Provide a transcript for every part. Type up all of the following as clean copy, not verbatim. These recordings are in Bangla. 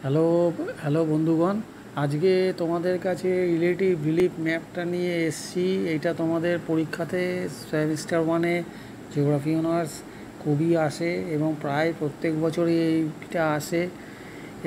হ্যালো হ্যালো বন্ধুগণ, আজকে তোমাদের কাছে রিলেটিভ রিলিফ ম্যাপটা নিয়ে এসছি। এইটা তোমাদের পরীক্ষাতে সেমিস্টার ওয়ানে জিওগ্রাফি অনার্স খুবই আসে এবং প্রায় প্রত্যেক বছরই এইটা আসে।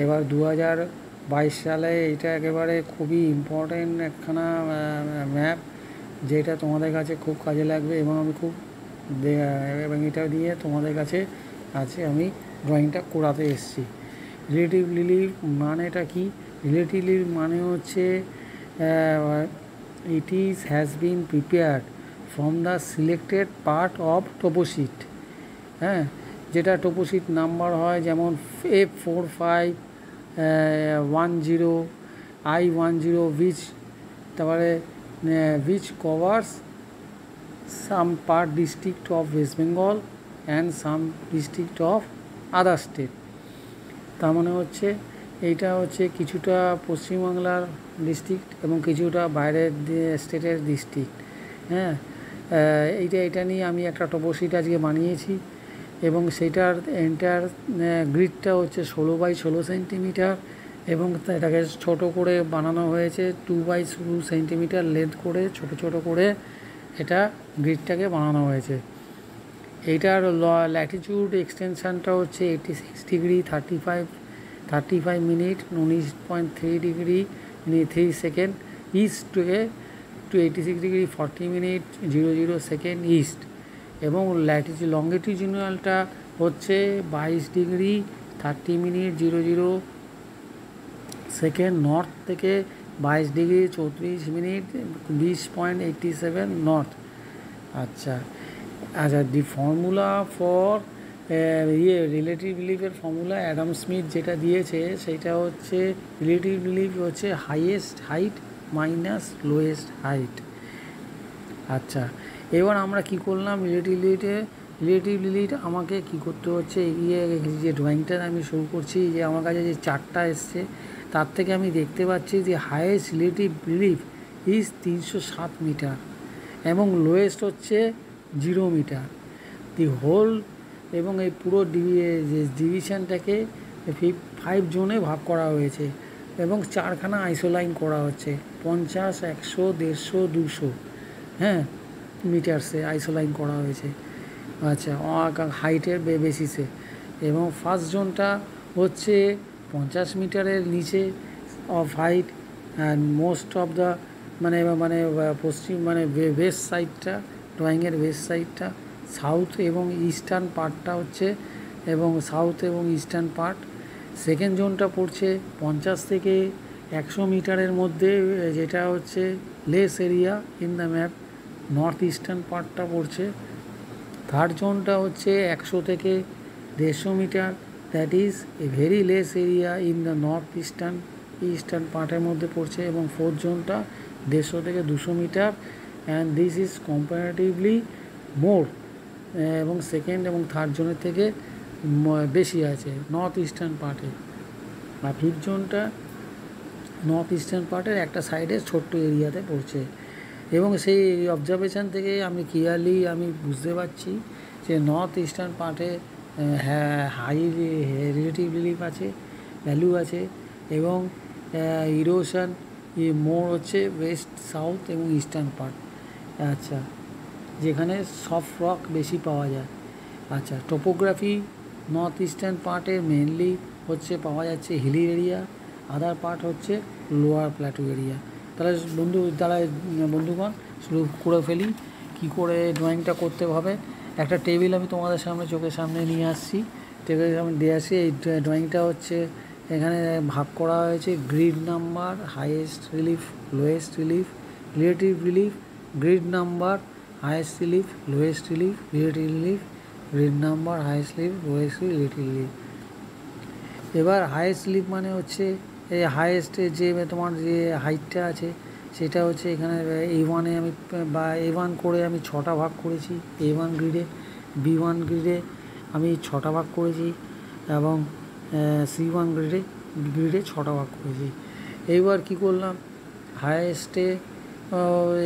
এবার 2022 সালে এটা একেবারে খুবই ইম্পর্টেন্ট একখানা ম্যাপ, যেটা তোমাদের কাছে খুব কাজে লাগবে এবং আমি খুব এবং এটা দিয়ে তোমাদের কাছে আছে আমি ড্রয়িংটা করাতে এসেছি। রিলেটিভলি মানেটা কি? রিলেটিভলি মানে হচ্ছে it is has been prepared from the selected part of toposheet. হ্যাঁ, যেটা টোপোশিট নাম্বার হয়, যেমন F4510 I10 উইচ, তারপরে which covers some part district of West Bengal and some district of other state. তার মানে হচ্ছে এইটা হচ্ছে কিছুটা পশ্চিমবাংলার ডিস্ট্রিক্ট এবং কিছুটা বাইরের স্টেটের ডিস্ট্রিক্ট। হ্যাঁ, এটা নিয়ে আমি একটা টোপোশিট আজকে বানিয়েছি এবং সেইটার এন্টার গ্রিডটা হচ্ছে 16x16 সেন্টিমিটার এবং এটাকে ছোট করে বানানো হয়েছে 2x2 সেন্টিমিটার লেন্থ করে, ছোট ছোট করে এটা গ্রিডটাকে বানানো হয়েছে। এইটার ল্যাটিটিউড এক্সটেনশানটা হচ্ছে 86 degree 35 minute 19.3 degree 3 second east two 86 degree 40 minute 00 second east, এবং লঙ্গিটিউডিনালটা হচ্ছে 22 ডিগ্রি 30 মিনিট 00 সেকেন্ড নর্থ থেকে 22 ডিগ্রি 34 মিনিট 20.87 নর্থ। আচ্ছা আচ্ছা, দি ফর্মুলা ফর রিলেটিভ রিলিফের ফর্মুলা অ্যাডাম স্মিথ যেটা দিয়েছে সেইটা হচ্ছে রিলেটিভ রিলিফ হচ্ছে highest height minus lowest height. আচ্ছা, এবার আমরা কি করলাম, রিলেটিভ রিলিফ আমাকে কি করতে হচ্ছে, এগিয়ে যে ড্রয়িংটা আমি শুরু করছি, যে আমার কাছে যে চার্টটা এসছে তার থেকে আমি দেখতে পাচ্ছি যে highest relative relief is 307 metre এবং লোয়েস্ট হচ্ছে 0 মিটার। দি হোল এবং এই পুরো ডিভিশনটাকে 5 জোনে ভাগ করা হয়েছে এবং 4খানা আইসোলাইন করা হচ্ছে 50, 100, 150, 200 হ্যাঁ মিটারসে আইসোলাইন করা হয়েছে। আচ্ছা, হাইটের বেসিসে। এবং ফার্স্ট জোনটা হচ্ছে 50 মিটারের নিচে of height and most of the Paschim West সাইডটা, ড্রয়িংয়ের ওয়েস্ট সাইডটা, সাউথ এবং ইস্টার্ন পার্টটা হচ্ছে এবং সাউথ এবং ইস্টার্ন পার্ট। সেকেন্ড জোনটা পড়ছে 50 থেকে 100 মিটারের মধ্যে, যেটা হচ্ছে less area in the map, north eastern পার্টটা পড়ছে। থার্ড জোনটা হচ্ছে 100 থেকে 150 metre, that is a very less area in the north eastern পার্টের মধ্যে পড়ছে। এবং ফোর্থ জোনটা 150 থেকে 200 metre, and this is comparatively more, এবং সেকেন্ড এবং থার্ড জোনের থেকে বেশি আছে নর্থ ইস্টার্ন পার্টে। আর ফিফথ জোনটা নর্থ ইস্টার্ন পার্টের একটা সাইডে ছোট্ট এরিয়াতে পড়ছে। এবং সেই অবজারভেশান থেকে আমি ক্লিয়ারলি বুঝতে পারছি যে নর্থ ইস্টার্ন পার্টে হাই রিলেটিভ রিলিফ আছে, ভ্যালু আছে, এবং ইরোশন মোর হচ্ছে ওয়েস্ট, সাউথ এবং ইস্টার্ন পার্ট। আচ্ছা, যেখানে সফট রক বেশি পাওয়া যায়। আচ্ছা, টোপোগ্রাফি নর্থ ইস্টার্ন পার্টের মেনলি হচ্ছে পাওয়া যাচ্ছে হিলি এরিয়া, আদার পার্ট হচ্ছে লোয়ার প্ল্যাটু এরিয়া। তাহলে বন্ধুগণ শুরু করে ফেলি কী করে ড্রয়িংটা করতে হবে। একটা টেবিল আমি তোমাদের সামনে চোখের সামনে নিয়ে আসছি, টেবিলের সামনে দিয়ে আসি। এই ড্রয়িংটা হচ্ছে এখানে ভাগ করা হয়েছে grid number, highest relief, lowest relief, relative relief, grid number, highest relief, lowest relief, relative relief, grid number, highest relief, lowest relief, relative relief. এবার হাইয়েস্ট রিলিফ মানে হচ্ছে এই হাইয়েস্টে যে তোমার যে হাইটটা আছে সেটা হচ্ছে এখানে A1-এ আমি বা A1 করে আমি 6টা ভাগ করেছি। A1 গ্রিডে, B1 গ্রিডে আমি 6টা ভাগ করেছি এবং C1 গ্রিডে 6টা ভাগ করেছি। এইবার কি করলাম, হাইয়েস্টে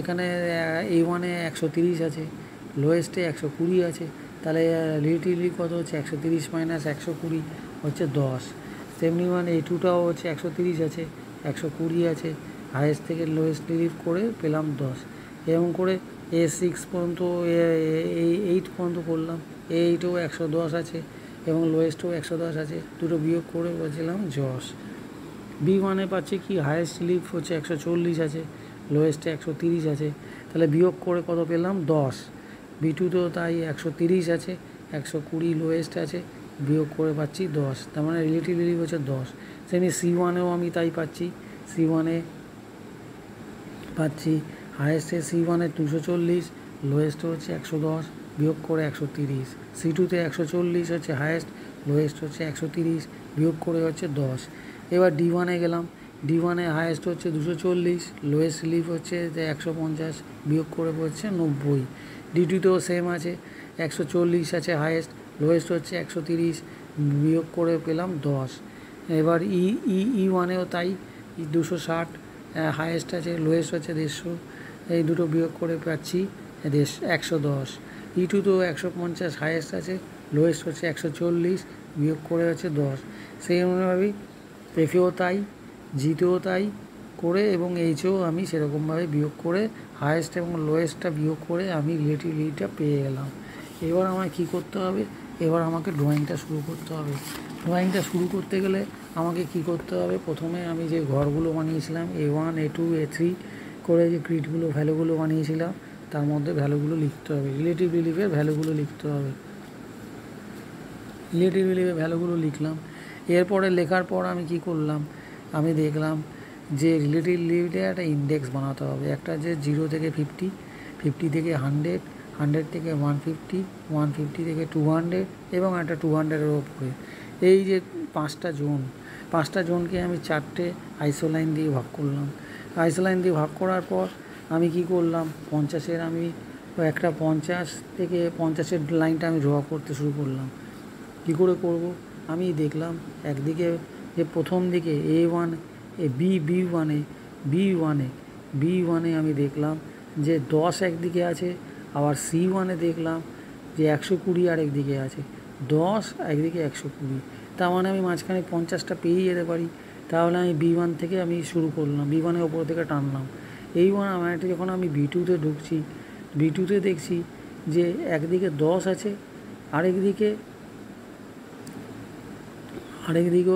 এখানে A1-এ 130 আছে, লোয়েস্টে 120 আছে, তাহলে রিলেটিভলি কত হচ্ছে 130 মাইনাস 120 হচ্ছে 10। তেমনি মানে এই টুটাও হচ্ছে 130 আছে, 120 আছে, হায়েস্ট থেকে লোয়েস্ট রিলিভ করে পেলাম 10। এরকম করে A6 পর্যন্ত এইট পর্যন্ত করলাম। এইটও 110 আছে এবং লোয়েস্টও 110 আছে, দুটো বিয়োগ করে বলছিলাম 10। B1-এ পাচ্ছি কি হায়েস্ট রিলিভ হচ্ছে 140 আছে, লোয়েস্টে 130 আছে, তাহলে বিয়োগ করে কত পেলাম 10। B2-তেও তাই 130 আছে, 120 লোয়েস্ট আছে, বিয়োগ করে পাচ্ছি 10, তার মানে রিলেটিভ রিলিভ হচ্ছে 10। সেমনি C1-এও আমি তাই পাচ্ছি, C1-এ পাচ্ছি হায়েস্টে C1-এ 240, লোয়েস্ট হচ্ছে 110, বিয়োগ করে 130। C2-তে 140 হচ্ছে হায়েস্ট, লোয়েস্ট হচ্ছে 130, বিয়োগ করে হচ্ছে 10। এবার D1-এ গেলাম, D1-এ হায়েস্ট হচ্ছে 240, লোয়েস্ট রিলিভ হচ্ছে 150, বিয়োগ করে হচ্ছে 90। D2-তেও সেম আছে, 140 আছে হায়েস্ট, লোয়েস্ট হচ্ছে 130, বিয়োগ করে পেলাম 10। এবার E1-এও তাই, 260 হায়েস্ট আছে, লোয়েস্ট হচ্ছে 150, এই দুটো বিয়োগ করে পাচ্ছি 110। E2-তেও 150 হায়েস্ট আছে, লোয়েস্ট হচ্ছে 140, বিয়োগ করে হচ্ছে 10। সেই অনুযায়ী F-এও তাই, G-তেও তাই করে এবং H-এও আমি সেরকমভাবে বিয়োগ করে হায়েস্ট এবং লোয়েস্টটা বিয়োগ করে আমি রিলেটিভ রিলিভটা পেয়ে গেলাম। এবার আমায় কী করতে হবে, এবার আমাকে ড্রয়িংটা শুরু করতে হবে। ড্রয়িংটা শুরু করতে গেলে আমাকে কি করতে হবে, প্রথমে আমি যে ঘরগুলো বানিয়েছিলাম A1 A2 A3 করে যে গ্রিডগুলো ভ্যালুগুলো বানিয়েছিলাম তার মধ্যে ভ্যালুগুলো লিখতে হবে, রিলেটিভ রিলিভের ভ্যালুগুলো লিখতে হবে। রিলেটিভ রিলিভের ভ্যালুগুলো লিখলাম। এরপরে লেখার পর আমি কি করলাম, আমি দেখলাম যে রিলেটিভ রিলিভে একটা ইন্ডেক্স বানাতে হবে, একটা যে 0 থেকে 50, 50 থেকে 100, 100 থেকে 150, 150 থেকে 200 এবং একটা 200-এর ওপরে। এই যে 5টা জোনকে আমি 4টে আইসোলাইন দিয়ে ভাগ করলাম। আইসোলাইন দিয়ে ভাগ করার পর আমি কি করলাম, 50-এর আমি একটা 50 থেকে 50-এর লাইনটা আমি ড্র করতে শুরু করলাম। কী করে করব, আমি দেখলাম একদিকে যে প্রথম দিকে A1 B1-এ আমি দেখলাম যে 10 একদিকে আছে, আবার C1-এ দেখলাম যে 120 আর একদিকে আছে, 10 একদিকে 120, তার মানে আমি মাঝখানে 50টা পেয়েই যেতে পারি। তাহলে আমি B1 থেকে আমি শুরু করলাম, B1-এর ওপর থেকে টানলাম। এইবার আমার যখন আমি B2-তে ঢুকছি, B2-তে দেখছি যে একদিকে 10 আছে, আরেকদিকেও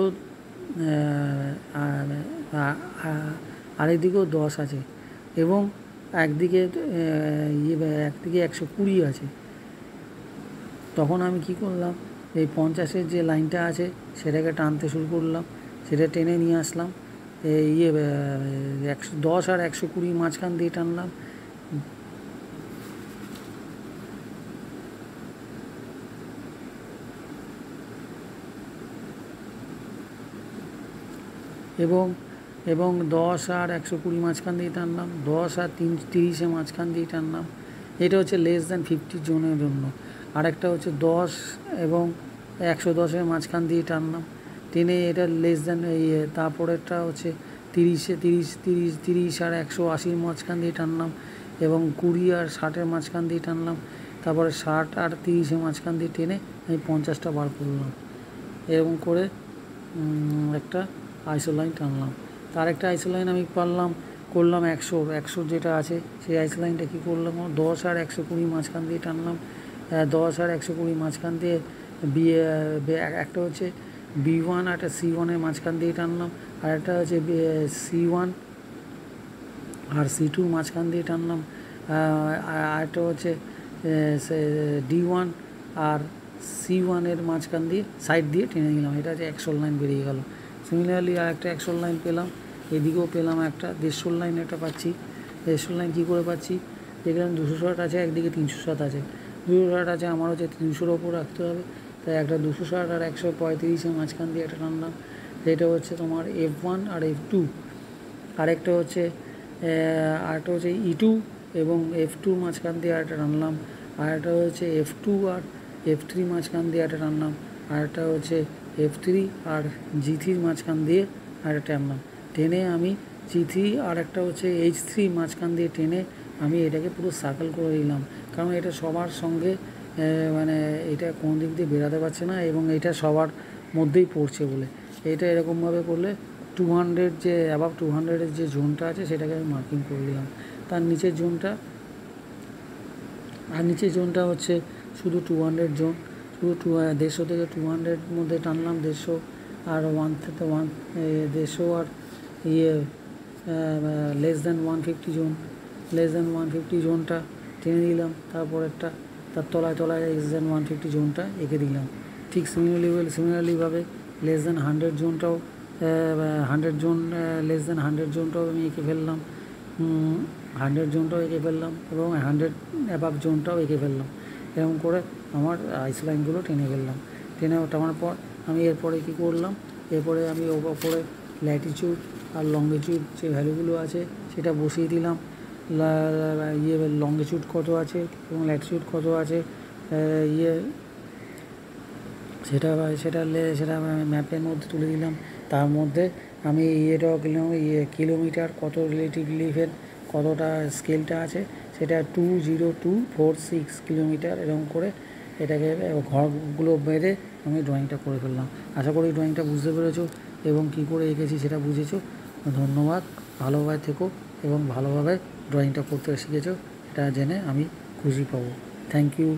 10 আছে এবং একদিকে 120 আছে। তখন আমি কি করলাম, এই 50-এর যে লাইনটা আছে সেটাকে টানতে শুরু করলাম, সেটা টেনে নিয়ে আসলাম 10 আর 120 মাঝখান দিয়ে টানলাম। এবং 10 আর 120 মাঝখান দিয়ে টানলাম, 10 আর 30 মাঝখান দিয়ে টানলাম। এটা হচ্ছে লেস দ্যান 50 জোনের জন্য। আরেকটা হচ্ছে 10 এবং 110-এর মাঝখান দিয়ে টানলাম, টেনে এটা লেস দ্যান তারপরেরটা হচ্ছে 30 আর 180-র মাঝখান দিয়ে টানলাম এবং 20 আর 60-এর মাঝখান দিয়ে টানলাম। তারপরে 60 আর 30-এর মাঝখান দিয়ে টেনে আমি 50টা বার করলাম। এরকম করে একটা আইসোলাইন টানলাম। তার একটা আইসোলাইন আমি করলাম 100 যেটা আছে সেই আইসোলাইনটা কী করলাম, 10 আর 120 মাঝখান দিয়ে টানলাম। 10 আর 120 মাঝখান দিয়ে একটা হচ্ছে B1 আর একটা C1-এর মাঝখান দিয়ে টানলাম, আর একটা হচ্ছে C1 আর C2 মাঝখান দিয়ে টানলাম, আর একটা হচ্ছে D1 আর C1-এর মাঝখান দিয়ে সাইড দিয়ে টেনে নিলাম। এটা হচ্ছে 100 লাইন বেরিয়ে গেল। সিমিলারলি আর একটা 100 লাইন পেলাম, এদিকেও পেলাম একটা 150 লাইন একটা পাচ্ছি। 150 লাইন কী করে পাচ্ছি, দেখলাম 260 আছে, একদিকে 360 আছে। 260 আছে, আমার হচ্ছে 300-র ওপর রাখতে হবে, তাই একটা 260 আর 135-এর মাঝখান দিয়ে একটা টানলাম। এটা হচ্ছে তোমার F1 আর F2। আরেকটা হচ্ছে E2 এবং F2 মাঝখান দিয়ে একটা টানলাম। আরেকটা হচ্ছে F2 আর F3 মাঝখান দিয়ে একটা টানলাম। আরেকটা হচ্ছে F3 আর G3 মাঝখান দিয়ে একটা টানলাম। টেনে আমি G3 আর একটা হচ্ছে H3 মাঝখান দিয়ে টেনে আমি এটাকে পুরো সার্কেল করে দিলাম, কারণ এটা সবার সঙ্গে মানে এটা কোন দিক দিয়ে বেরাতে পারছে না এবং এটা সবার মধ্যেই পড়ছে বলে। এইটা এরকমভাবে করলে 200 যে অ্যাবাভ 200-এর যে জোনটা আছে সেটাকে আমি মার্কিং করে দিলাম। তার নিচের জোনটা হচ্ছে শুধু 200 জোন, শুধু 150 থেকে 200 মধ্যে টানলাম, 150 আর 150 আর ইয়ে লেস দ্যান 150 জোন, জোনটা টেনে দিলাম। তারপরেরটা তার তলায় লেস দ্যান 150 জোনটা এঁকে দিলাম। ঠিক সিমিলারলিভাবে লেস দ্যান 100 জোনটাও 100 জোন লেস দ্যান 100 জোনটাও আমি এঁকে ফেললাম, 100 জোনটাও এঁকে ফেললাম এবং 100 অ্যাবাভ জোনটাও এঁকে ফেললাম। এরকম করে আমার আইস লাইনগুলো টেনে ফেললাম। টানার পর আমি এরপরে কী করলাম, এরপরে আমি ওপরে ল্যাটিচিউড আর লঙ্গিচিউড যে ভ্যালুগুলো আছে সেটা বসিয়ে দিলাম। লঙ্গিচিউড কত আছে এবং ল্যাটিচিউড কত আছে সেটা ম্যাপের মধ্যে তুলে দিলাম। তার মধ্যে আমি কিলোমিটার কত রিলেটিভ লিভের কতটা স্কেলটা আছে সেটা 20246 কিলোমিটার, এরকম করে এটাকে ঘরগুলো বেঁধে আমি ড্রয়িংটা করে ফেললাম। আশা করি ড্রয়িংটা বুঝতে পেরেছো এবং কী করে এঁকেছি সেটা বুঝেছো। ধন্যবাদ, ভালোভাবে থেকো এবং ভালোভাবে ড্রয়িংটা করতে শিখেছো, এটা জেনে আমি খুশি পাবো। Thank you.